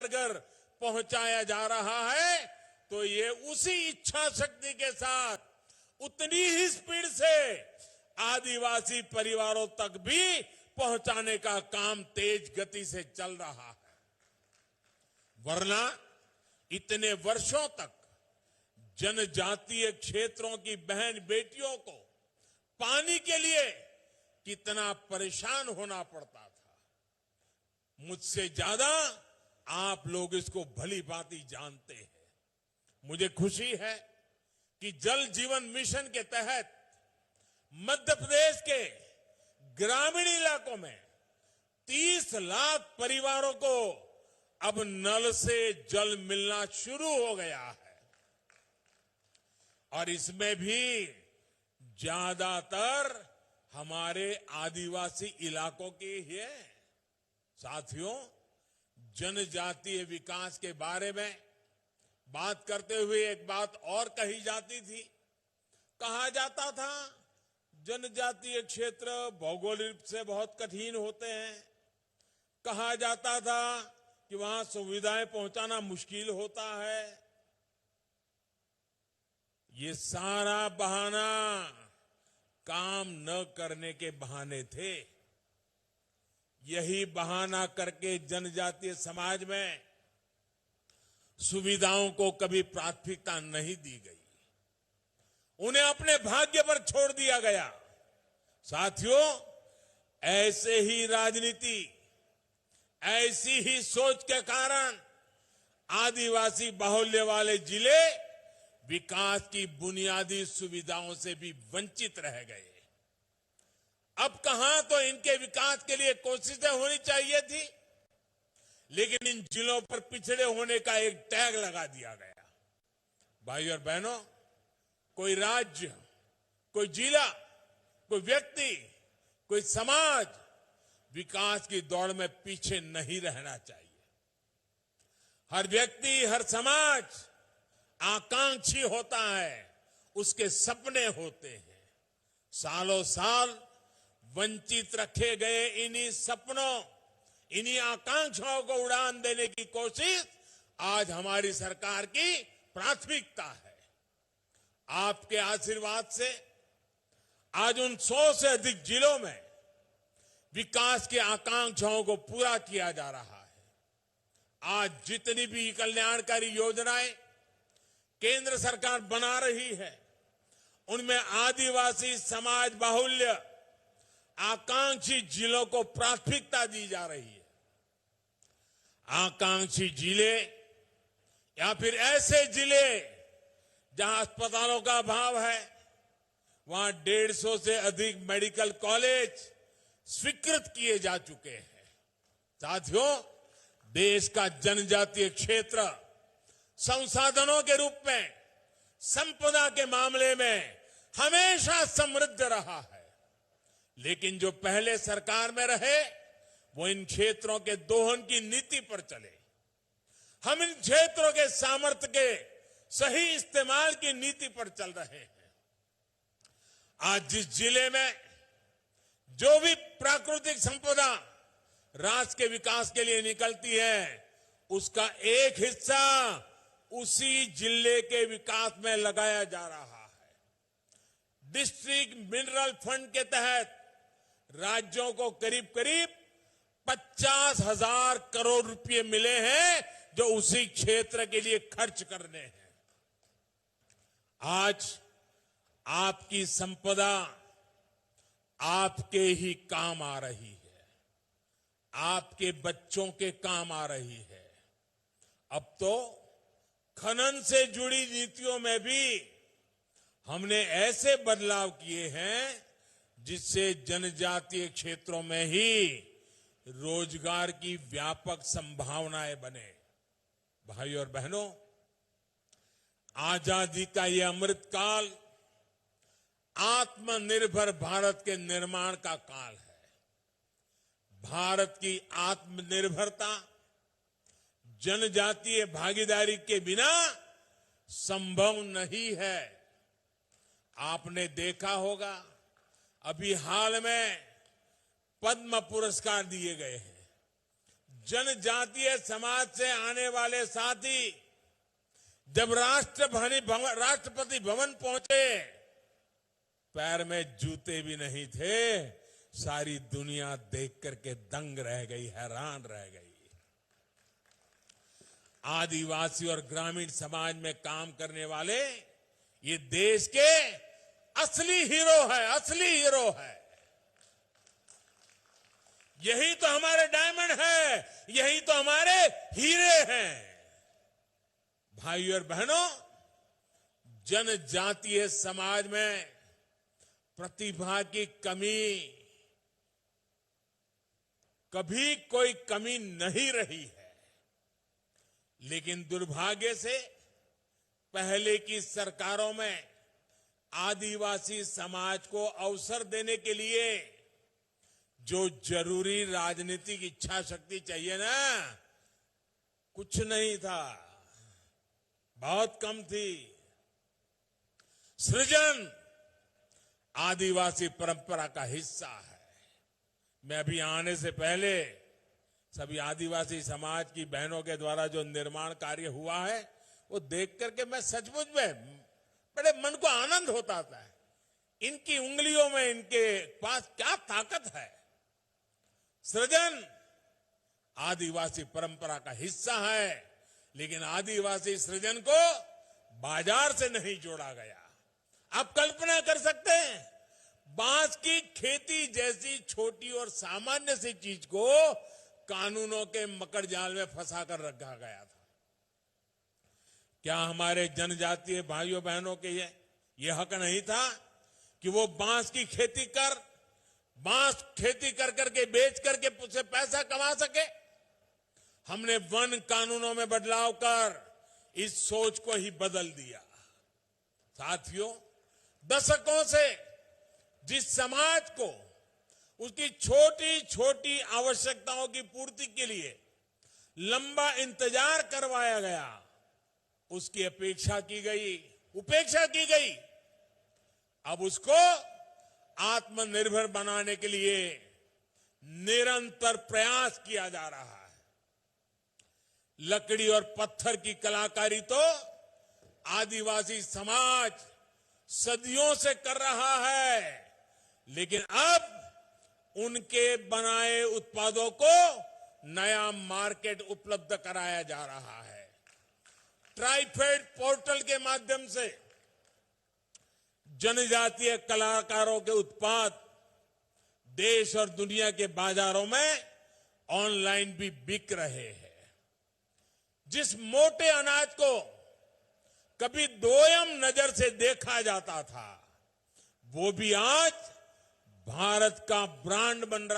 घर पहुंचाया जा रहा है, तो ये उसी इच्छा शक्ति के साथ उतनी ही स्पीड से आदिवासी परिवारों तक भी पहुंचाने का काम तेज गति से चल रहा है। वरना इतने वर्षों तक जनजातीय क्षेत्रों की बहन बेटियों को पानी के लिए कितना परेशान होना पड़ता था, मुझसे ज्यादा आप लोग इसको भली भांति जानते हैं। मुझे खुशी है कि जल जीवन मिशन के तहत मध्य प्रदेश के ग्रामीण इलाकों में 30 लाख परिवारों को अब नल से जल मिलना शुरू हो गया है और इसमें भी ज्यादातर हमारे आदिवासी इलाकों की ही है। साथियों, जनजातीय विकास के बारे में बात करते हुए एक बात और कही जाती थी। कहा जाता था जनजातीय क्षेत्र भौगोलिक रूप से बहुत कठिन होते हैं। कहा जाता था कि वहां सुविधाएं पहुंचाना मुश्किल होता है। ये सारा बहाना काम न करने के बहाने थे। यही बहाना करके जनजातीय समाज में सुविधाओं को कभी प्राथमिकता नहीं दी गई, उन्हें अपने भाग्य पर छोड़ दिया गया। साथियों, ऐसे ही राजनीति, ऐसी ही सोच के कारण आदिवासी बाहुल्य वाले जिले विकास की बुनियादी सुविधाओं से भी वंचित रह गए। अब कहां तो इनके विकास के लिए कोशिशें होनी चाहिए थी, लेकिन इन जिलों पर पिछड़े होने का एक टैग लगा दिया गया। भाई और बहनों, कोई राज्य, कोई जिला, कोई व्यक्ति, कोई समाज विकास की दौड़ में पीछे नहीं रहना चाहिए। हर व्यक्ति, हर समाज आकांक्षी होता है, उसके सपने होते हैं। सालों साल वंचित रखे गए इन्हीं सपनों, इन्हीं आकांक्षाओं को उड़ान देने की कोशिश आज हमारी सरकार की प्राथमिकता है। आपके आशीर्वाद से आज उन 100 से अधिक जिलों में विकास की आकांक्षाओं को पूरा किया जा रहा है। आज जितनी भी कल्याणकारी योजनाएं केंद्र सरकार बना रही है, उनमें आदिवासी समाज बाहुल्य आकांक्षी जिलों को प्राथमिकता दी जा रही है। आकांक्षी जिले या फिर ऐसे जिले जहां अस्पतालों का अभाव है, वहां 150 से अधिक मेडिकल कॉलेज स्वीकृत किए जा चुके हैं। साथियों, देश का जनजातीय क्षेत्र संसाधनों के रूप में, संपदा के मामले में हमेशा समृद्ध रहा है, लेकिन जो पहले सरकार में रहे वो इन क्षेत्रों के दोहन की नीति पर चले। हम इन क्षेत्रों के सामर्थ्य के सही इस्तेमाल की नीति पर चल रहे हैं। आज जिस जिले में जो भी प्राकृतिक संपदा राष्ट्र के विकास के लिए निकलती है, उसका एक हिस्सा उसी जिले के विकास में लगाया जा रहा है। डिस्ट्रिक्ट मिनरल फंड के तहत राज्यों को करीब करीब 50,000 करोड़ रुपए मिले हैं, जो उसी क्षेत्र के लिए खर्च करने हैं। आज आपकी संपदा आपके ही काम आ रही है, आपके बच्चों के काम आ रही है। अब तो खनन से जुड़ी नीतियों में भी हमने ऐसे बदलाव किए हैं जिससे जनजातीय क्षेत्रों में ही रोजगार की व्यापक संभावनाएं बने। भाई और बहनों, आजादी का ये अमृत काल आत्मनिर्भर भारत के निर्माण का काल है। भारत की आत्मनिर्भरता जनजातीय भागीदारी के बिना संभव नहीं है। आपने देखा होगा, अभी हाल में पद्म पुरस्कार दिए गए हैं। जनजातीय समाज से आने वाले साथी जब राष्ट्रपति भवन पहुंचे, पैर में जूते भी नहीं थे। सारी दुनिया देख करके दंग रह गई, हैरान रह गई। आदिवासी और ग्रामीण समाज में काम करने वाले ये देश के असली हीरो है, असली हीरो है। यही तो हमारे डायमंड है, यही तो हमारे हीरे हैं। भाइयों और बहनों, जनजातीय समाज में प्रतिभा की कमी, कभी कोई कमी नहीं रही है। लेकिन दुर्भाग्य से पहले की सरकारों में आदिवासी समाज को अवसर देने के लिए जो जरूरी राजनीतिक इच्छा शक्ति चाहिए ना, कुछ नहीं था, बहुत कम थी। सृजन आदिवासी परंपरा का हिस्सा है। मैं अभी आने से पहले सभी आदिवासी समाज की बहनों के द्वारा जो निर्माण कार्य हुआ है, वो देख करके मैं सचमुच में बड़े मन को आनंद होता था। इनकी उंगलियों में, इनके पास क्या ताकत है। सृजन आदिवासी परंपरा का हिस्सा है, लेकिन आदिवासी सृजन को बाजार से नहीं जोड़ा गया। आप कल्पना कर सकते हैं, बांस की खेती जैसी छोटी और सामान्य सी चीज को कानूनों के मकड़ जाल में फंसा कर रखा गया था। क्या हमारे जनजातीय भाइयों बहनों के ये हक नहीं था कि वो बांस की खेती कर करके बेच करके उससे पैसा कमा सके? हमने वन कानूनों में बदलाव कर इस सोच को ही बदल दिया। साथियों, दशकों से जिस समाज को उसकी छोटी छोटी आवश्यकताओं की पूर्ति के लिए लंबा इंतजार करवाया गया, उसकी उपेक्षा की गई। अब उसको आत्मनिर्भर बनाने के लिए निरंतर प्रयास किया जा रहा है। लकड़ी और पत्थर की कलाकारी तो आदिवासी समाज सदियों से कर रहा है, लेकिन अब उनके बनाए उत्पादों को नया मार्केट उपलब्ध कराया जा रहा है। ट्राइफेड पोर्टल के माध्यम से जनजातीय कलाकारों के उत्पाद देश और दुनिया के बाजारों में ऑनलाइन भी बिक रहे हैं। जिस मोटे अनाज को कभी दोयम नजर से देखा जाता था, वो भी आज भारत का ब्रांड बन रहा है।